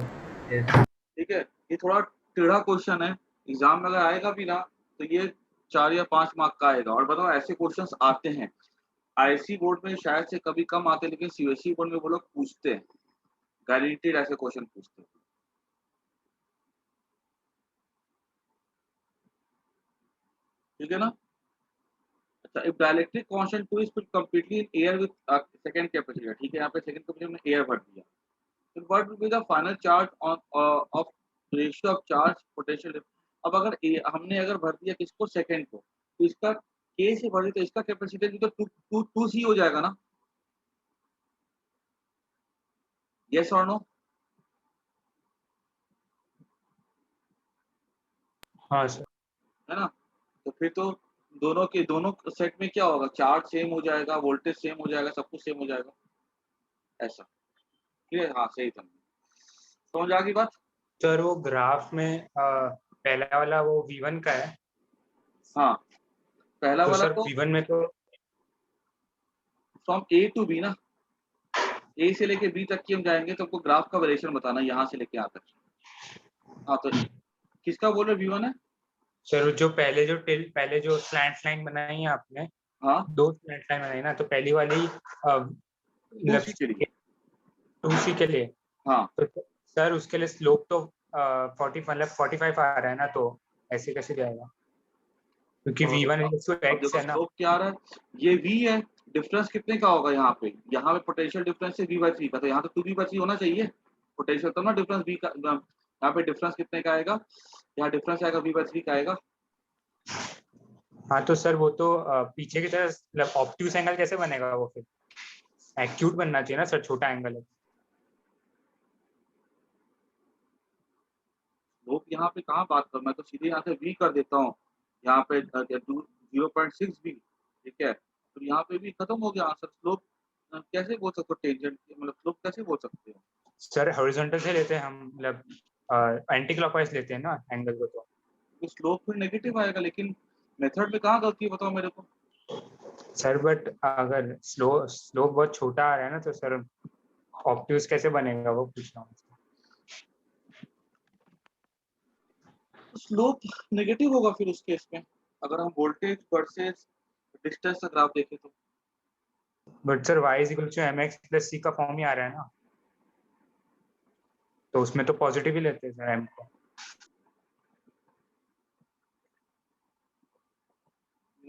yes, ठीक है, ये थोड़ा टेढ़ा क्वेश्चन है, एग्जाम में अगर आएगा भी ना, तो ये 4 या 5 मार्क का आएगा। और बताओ, ऐसे क्वेश्चंस आते हैं। आईएससी बोर्ड में शायद से कभी कम आते हैं, लेकिन सीबीएसई बोर्ड में वो लोग पूछते हैं, गारंटीड ऐसे क्वेश्चन पूछते हैं। ठीक है ना। अच्छा, if dielectric constant 2 is completely in air with second capacitor. ठीक है, यहाँ पे सेकंड कैपेसिटर में एयर भर दिया, तो what will be the final charge on off ratio of charge potential. अब अगर हमने अगर भर दिया किसको? सेकंड को, तो इसका के से भर दिया, तो इसका कैपेसिटर भी तो 2C हो जाएगा ना। यस और नो? हाँ सर। है ना। तो फिर तो दोनों सेट में क्या होगा? चार्ज सेम हो जाएगा, वोल्टेज सेम हो जाएगा, सब कुछ सेम हो जाएगा, ऐसा। क्लियर? हाँ, सही था। समझ आ गई बात? सर वो ग्राफ में पहला वाला वो V1 का है, हाँ, पहला तो वाला सर तो V1 में तो फ्रॉम ए टू बी ना, ए से लेके बी तक की हम जाएंगे, तो आपको ग्राफ का वेरिएशन बताना, यहाँ से लेके यहाँ तक। हाँ, तो किसका बोल रहे V1 है? सर जो पहले जो स्लैंट लाइन बनाई है आपने, हाँ, 2 स्लैंट लाइन बनाई ना, तो पहली वाली 2C के लिए। 2C के लिए, हाँ, तो सर उसके लिए स्लोप तो 45 आ रहा है ना, तो ऐसे कैसे जाएगा? क्योंकि V1 अब x देखो है ना। स्लोप क्या आ रहा है, ये V है, डिफरेंस कितने का होगा यहाँ पे? यहाँ पे पोटेंशियल डिफरेंस है V/3 का, तो यहाँ तो 2V/3 होना चाहिए पोटेंशियल, तो ना डिफरेंस V का, यहाँ पे डिफरेंस कितने का आएगा? यहाँ डिफरेंस आएगा V/3 का आएगा। हाँ तो सर वो तो पीछे की तरफ, मतलब ऑब्ट्यूज एंगल कैसे बनेगा वो? फिर एक्यूट बनना चाहिए ना सर, छोटा एंगल है। स्लोप यहाँ पे कहाँ बात कर, मैं तो सीधे यहाँ से V कर देता हूँ, यहाँ पे 0.6 V। ठीक है, तो यहाँ पे भी खत्म हो गया आंसर। स्लोप कैसे बोल सकते हो? टेंजेंट मतलब स्लोप कैसे बोल सकते हो? सर हॉरिजॉन्टल से लेते हैं हम, मतलब एंटी क्लॉकवाइज लेते हैं ना एंगल को, तो तो स्लोप फिर नेगेटिव आएगा, लेकिन मेथड में कहाँ गलती है बताओ मेरे को। सर बट अगर स्लोप बहुत छोटा आ रहा है ना, तो सर ऑब्ट्यूज कैसे बनेगा वो पूछ रहा हूँ। स्लोप नेगेटिव होगा फिर उस केस में, अगर हम वोल्टेज वर्सेस डिस्टेंस का ग्राफ देखें तो। But sir y is equal to mx plus c का फॉर्म ही आ रहा है ना, तो उसमें तो पॉजिटिव ही लेते हैं सर m को।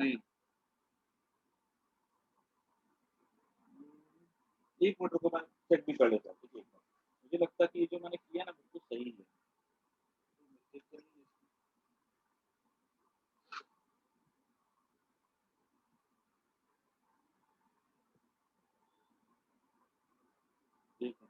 नहीं, एक मिनट रुको, मैं चेक भी कर लेता हूँ, ठीक है, एक बार। मुझे लगता है कि ये जो मैंने किया ना बिल्कुल सही है। एक तो नहीं, एक मिनट।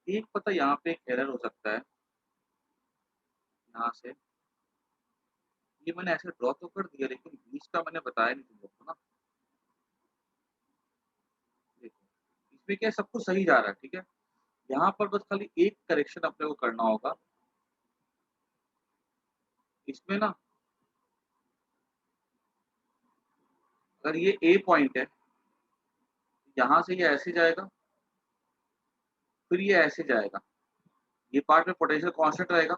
एक पता यहाँ पे एक एरर हो सकता है, यहाँ से ये मैंने ऐसे ड्रॉ तो कर दिया, लेकिन बीच का मैंने बताया नहीं तुम लोग को ना। देखो, इसमें क्या है, सब कुछ सही जा रहा है, ठीक है। यहाँ पर बस खाली एक करेक्शन अपने को करना होगा, इसमें ना, अगर ये ए पॉइंट है, यहाँ से ये ऐसे जाएगा, फिर ये ऐसे जाएगा, ये पार्ट में पोटेंशियल कांस्टेंट रहेगा,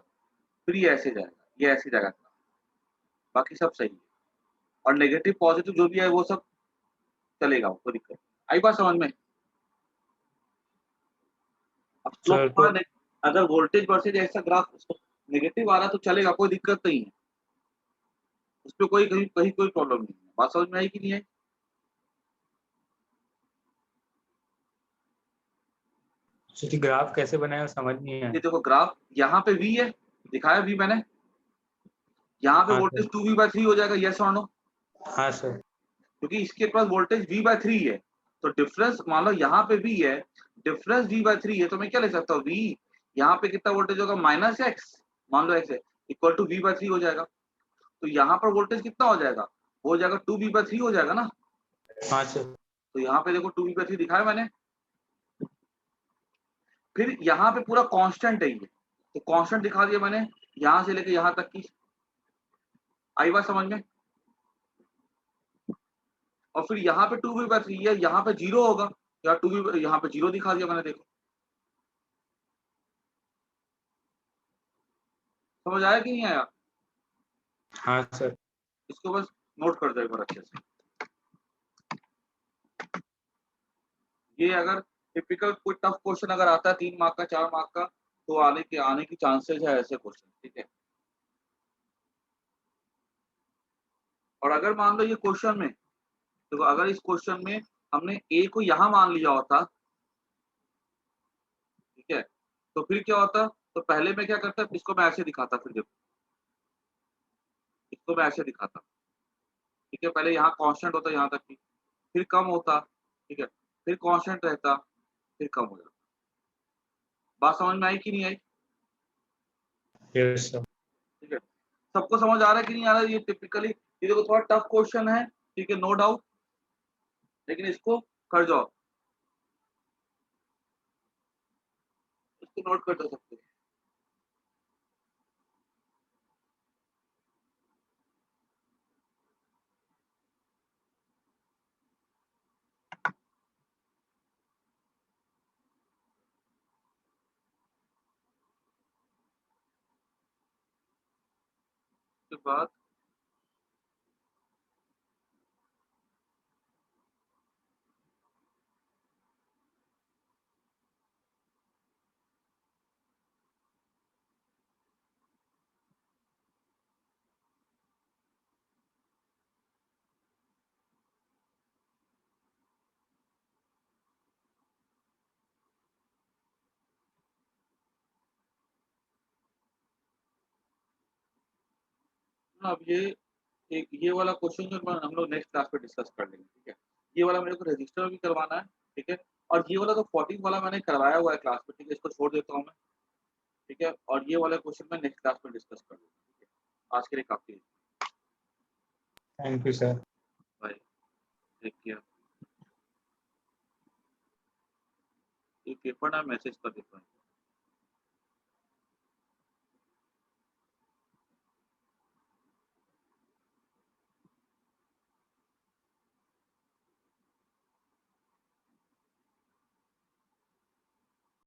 फिर ये ऐसे जाएगा, ये ऐसे जाएगा, बाकी सब सही है। और नेगेटिव पॉजिटिव जो भी है वो सब चलेगा, कोई दिक्कत नहीं। आई बात समझ में? अब सर स्लोप तो अगर वोल्टेज वर्सेज ऐसा ग्राफ नेगेटिव आ रहा तो चलेगा, कोई दिक्कत नहीं है, उसपे कोई कहीं कहीं कोई प्रॉब्लम नहीं है। बात समझ में आई कि नहीं आई? सर ग्राफ कैसे बनाया समझ नहीं आया। ये देखो ग्राफ, यहाँ पे V है, दिखाया V मैंने, यहाँ पे हाँ वोल्टेज सर। 2V/3 हो जाएगा, यस और नो? हाँ सर। क्योंकि इसके पास वोल्टेज V/3 है, तो डिफरेंस मान लो यहाँ पे V है, डिफरेंस V/3 है, तो मैं क्या ले सकता हूँ, V यहाँ पे कितना वोल्टेज होगा, -x, मान लो x है, इक्वल टू V/3 हो जाएगा। तो यहाँ पर वोल्टेज कितना हो जाएगा, हो जाएगा 2V/3 हो जाएगा ना। हाँ सर। तो यहाँ पे देखो 2V/3 दिखाया मैंने, फिर यहाँ पे पूरा कांस्टेंट है ये, तो कांस्टेंट दिखा दिया मैंने, यहाँ से लेके यहाँ तक की। आई बात समझ में? और फिर यहाँ पे 2V/3 है, यहाँ पे 0 होगा, या 2V, यहाँ पे 0 दिखा दिया मैंने, देखो समझ आया कि नहीं आया? हाँ सर। इसको बस नोट कर दो एक बार अच्छे से। ये अगर टिपिकल कोई टफ क्वेश्चन अगर आता है 3 मार्क का 4 मार्क का, तो आने की चांसेस है ऐसे क्वेश्चन, ठीक है। और अगर मान लो ये क्वेश्चन में, तो अगर इस क्वेश्चन में हमने ए को यहाँ मान लिया होता, ठीक है, तो फिर क्या होता, तो पहले मैं क्या करता, इसको मैं ऐसे दिखाता, फिर देखो इसको मैं ऐसे दिखाता, ठीक है, पहले यहाँ कांस्टेंट होता यहाँ तक की, फिर कम होता, ठीक है, फिर कांस्टेंट रहता, फिर कम हो जाता। बात समझ में आई कि नहीं आई? Yes sir. ठीक है, सबको समझ आ रहा है कि नहीं आ रहा है? ये टिपिकली ये देखो थोड़ा टफ क्वेश्चन है, ठीक है, नो डाउट, लेकिन इसको कर जाओ, इसको नोट कर दो सबको। उसके बाद अब ये वाला क्वेश्चन जो हम लोग नेक्स्ट क्लास में डिस्कस कर लेंगे, ठीक है? ये वाला मेरे को रजिस्टर भी करवाना है, ठीक है? और ये वाला तो 14 वाला मैंने करवाया हुआ है क्लास में, ठीक है? इसको छोड़ देता हूँ मैं, ठीक है? और ये वाला क्वेश्चन मैं नेक्स्ट क्लास में डिस्कस कर लूँगा, ठीक है? आज के लिए काफ़ी है। Thank you sir. Bye, take care. ये पेपर ना मैसेज कर देता हूँ।